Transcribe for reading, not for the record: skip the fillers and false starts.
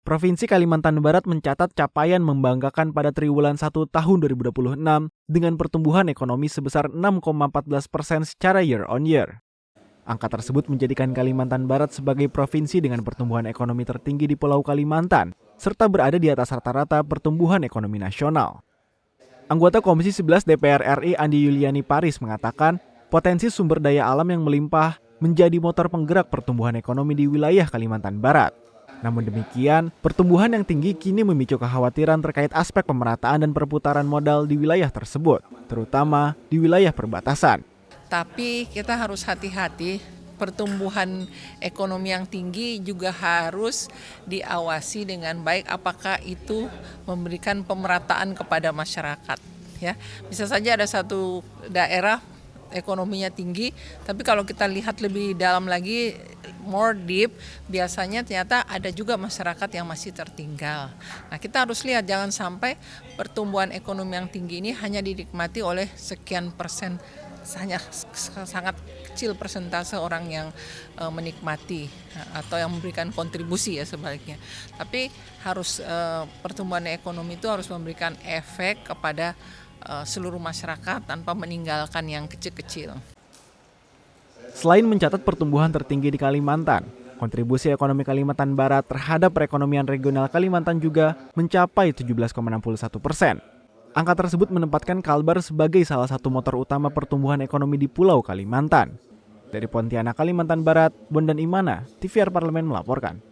Provinsi Kalimantan Barat mencatat capaian membanggakan pada triwulan 1 tahun 2026 dengan pertumbuhan ekonomi sebesar 6,14% secara year on year. Angka tersebut menjadikan Kalimantan Barat sebagai provinsi dengan pertumbuhan ekonomi tertinggi di Pulau Kalimantan, serta berada di atas rata-rata pertumbuhan ekonomi nasional. Anggota Komisi 11 DPR RI Andi Yuliani Paris mengatakan, potensi sumber daya alam yang melimpah menjadi motor penggerak pertumbuhan ekonomi di wilayah Kalimantan Barat. Namun demikian, pertumbuhan yang tinggi kini memicu kekhawatiran terkait aspek pemerataan dan perputaran modal di wilayah tersebut, terutama di wilayah perbatasan. Tapi kita harus hati-hati, pertumbuhan ekonomi yang tinggi juga harus diawasi dengan baik apakah itu memberikan pemerataan kepada masyarakat. Ya, bisa saja ada satu daerah ekonominya tinggi, tapi kalau kita lihat lebih dalam lagi, more deep, biasanya ternyata ada juga masyarakat yang masih tertinggal. Nah, kita harus lihat jangan sampai pertumbuhan ekonomi yang tinggi ini hanya dinikmati oleh sekian persen, hanya sangat kecil persentase orang yang menikmati atau yang memberikan kontribusi ya sebaliknya. Tapi harus pertumbuhan ekonomi itu harus memberikan efek kepada seluruh masyarakat tanpa meninggalkan yang kecil-kecil. Selain mencatat pertumbuhan tertinggi di Kalimantan, kontribusi ekonomi Kalimantan Barat terhadap perekonomian regional Kalimantan juga mencapai 17,61%. Angka tersebut menempatkan Kalbar sebagai salah satu motor utama pertumbuhan ekonomi di Pulau Kalimantan. Dari Pontianak, Kalimantan Barat, Bondan Imana, TVR Parlemen melaporkan.